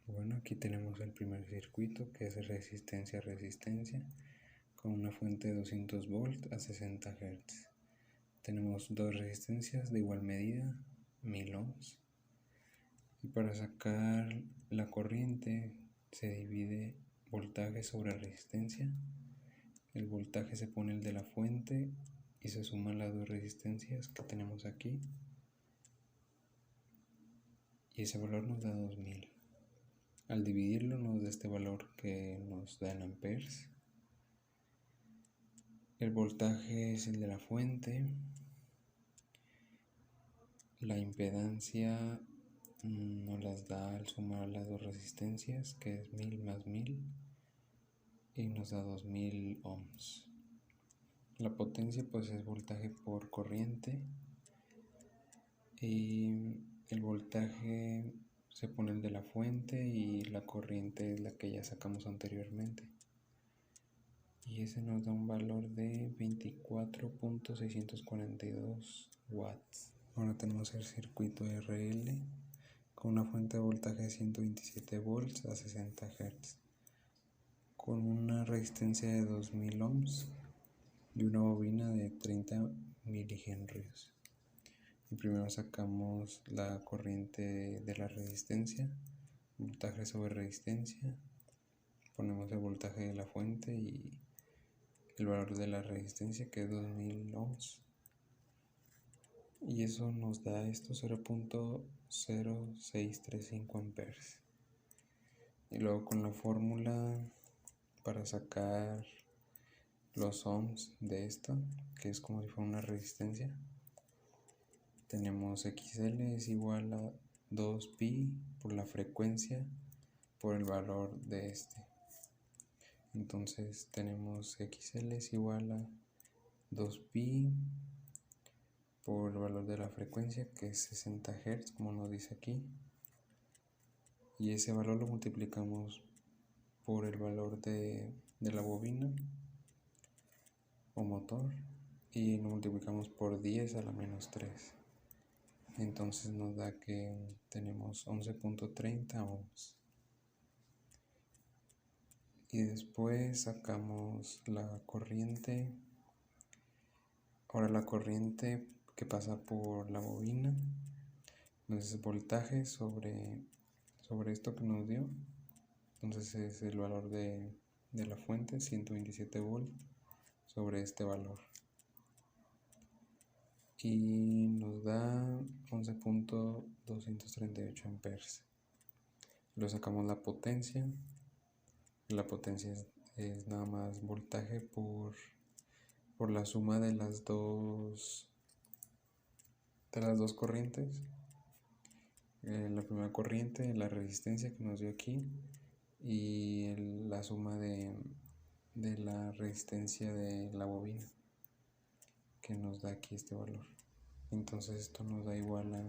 Bueno, aquí tenemos el primer circuito, que es resistencia a resistencia, con una fuente de 200 volts a 60 Hz. Tenemos dos resistencias de igual medida, 1000 ohms. Y para sacar la corriente se divide voltaje sobre resistencia. El voltaje se pone el de la fuente y se suman las dos resistencias que tenemos aquí. Y ese valor nos da 2000. Al dividirlo nos da este valor que nos da en amperes. El voltaje es el de la fuente. La impedancia nos las da al sumar las dos resistencias, que es 1000 más 1000, y nos da 2000 ohms. La potencia pues es voltaje por corriente, y el voltaje se pone el de la fuente y la corriente es la que ya sacamos anteriormente. Y ese nos da un valor de 24.642 watts. Ahora tenemos el circuito RL con una fuente de voltaje de 127 volts a 60 Hz, con una resistencia de 2000 ohms y una bobina de 30 milihenrios. Y primero sacamos la corriente de la resistencia, voltaje sobre resistencia, ponemos el voltaje de la fuente y el valor de la resistencia, que es 2000 ohms, y eso nos da esto 0.0635 amperes. Y luego con la fórmula para sacar los ohms de esto, que es como si fuera una resistencia, tenemos XL es igual a 2pi por la frecuencia por el valor de este. Entonces tenemos XL es igual a 2pi por el valor de la frecuencia, que es 60 Hz, como nos dice aquí, y ese valor lo multiplicamos por el valor de la bobina o motor y lo multiplicamos por 10 a la menos 3. Entonces nos da que tenemos 11.30 ohms. Y después sacamos la corriente. Ahora la corriente que pasa por la bobina, entonces voltaje sobre esto que nos dio, entonces es el valor de la fuente, 127 volts sobre este valor, y nos da 11.238 amperes. Lo sacamos la potencia. La potencia es nada más voltaje por la suma de las dos corrientes. La primera corriente, la resistencia que nos dio aquí, y la suma de la resistencia de la bobina, que nos da aquí este valor. Entonces esto nos da igual a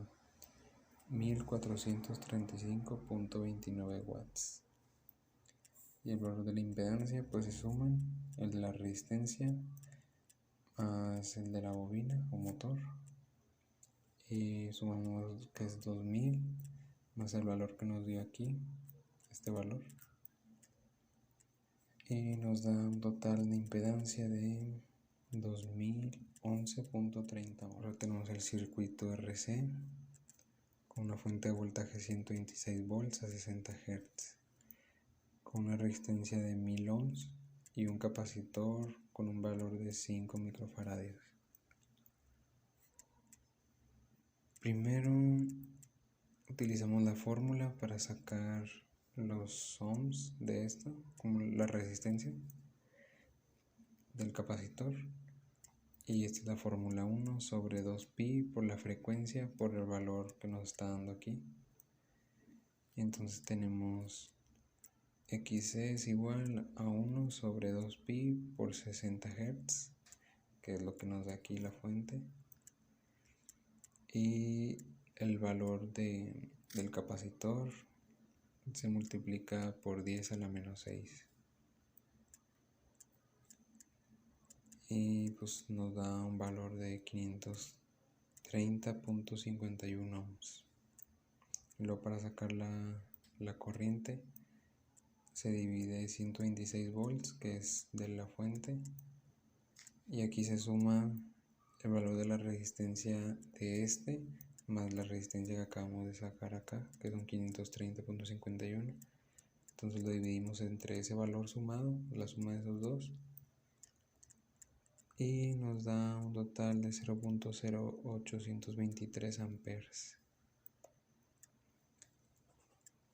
1435.29 watts. Y el valor de la impedancia pues se suman el de la resistencia más el de la bobina o motor, y sumamos que es 2000 más el valor que nos dio aquí, este valor, y nos da un total de impedancia de 2011.30. Ahora tenemos el circuito RC con una fuente de voltaje 126 volts a 60 Hz, con una resistencia de 1000 ohms y un capacitor con un valor de 5 microfaradios. Primero utilizamos la fórmula para sacar los ohms de esto, como la resistencia del capacitor, y esta es la fórmula 1 sobre 2pi por la frecuencia por el valor que nos está dando aquí. Y entonces tenemos XC es igual a 1 sobre 2pi por 60 Hz, que es lo que nos da aquí la fuente, y el valor del capacitor se multiplica por 10 a la menos 6, y pues nos da un valor de 530.51 ohms. Y luego para sacar la la corriente se divide 126 volts, que es de la fuente, y aquí se suma el valor de la resistencia de más la resistencia que acabamos de sacar acá, que son 530.51. Entonces lo dividimos entre ese valor sumado, la suma de esos dos, y nos da un total de 0.0823 amperes.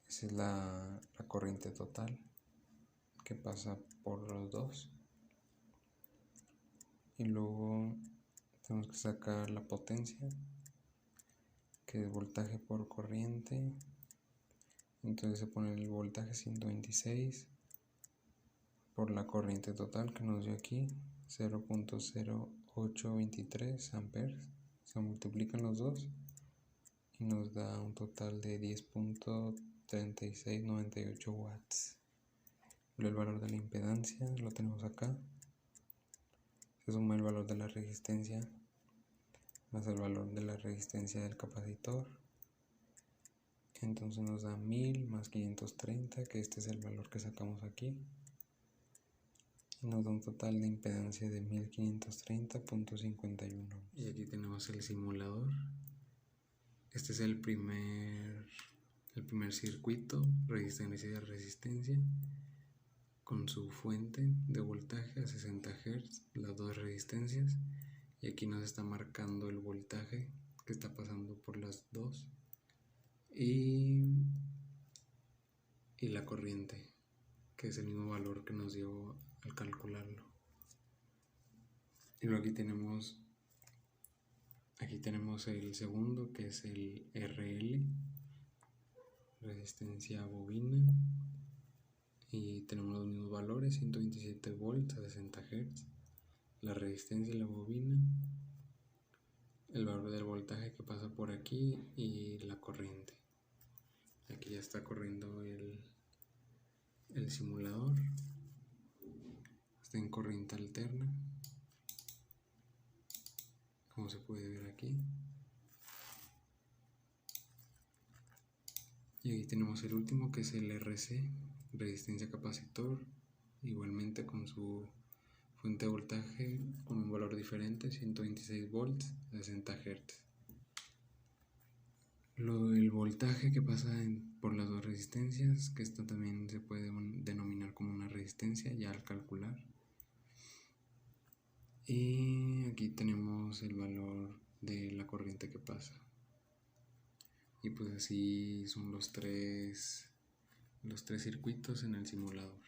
Esa es la corriente total que pasa por los dos. Y luego tenemos que sacar la potencia, que es voltaje por corriente. Entonces se pone el voltaje 126 por la corriente total que nos dio aquí, 0.0823 amperes. Se multiplican los dos y nos da un total de 10.3698 watts. Luego el valor de la impedancia lo tenemos acá. Se suma el valor de la resistencia más el valor de la resistencia del capacitor. Entonces nos da 1000 más 530, que este es el valor que sacamos aquí. Y nos da un total de impedancia de 1530.51. Y aquí tenemos el simulador. Este es el primer circuito, resistencia y resistencia, con su fuente de voltaje a 60 Hz, las dos resistencias. Y aquí nos está marcando el voltaje que está pasando por las dos. Y la corriente, que es el mismo valor que nos dio al calcularlo. Y luego aquí tenemos el segundo, que es el RL, resistencia bobina, y tenemos los mismos valores, 127 volts a 60 Hz, la resistencia y la bobina, el valor del voltaje que pasa por aquí y la corriente. Aquí ya está corriendo el simulador, está en corriente alterna, como se puede ver aquí. Y aquí tenemos el último, que es el RC, resistencia capacitor, igualmente con su fuente de voltaje con un valor diferente, 126 volts a 60 Hz. El voltaje que pasa por las dos resistencias, que esto también se puede denominar como una resistencia ya al calcular. Y aquí tenemos el valor de la corriente que pasa. Y pues así son los tres circuitos en el simulador.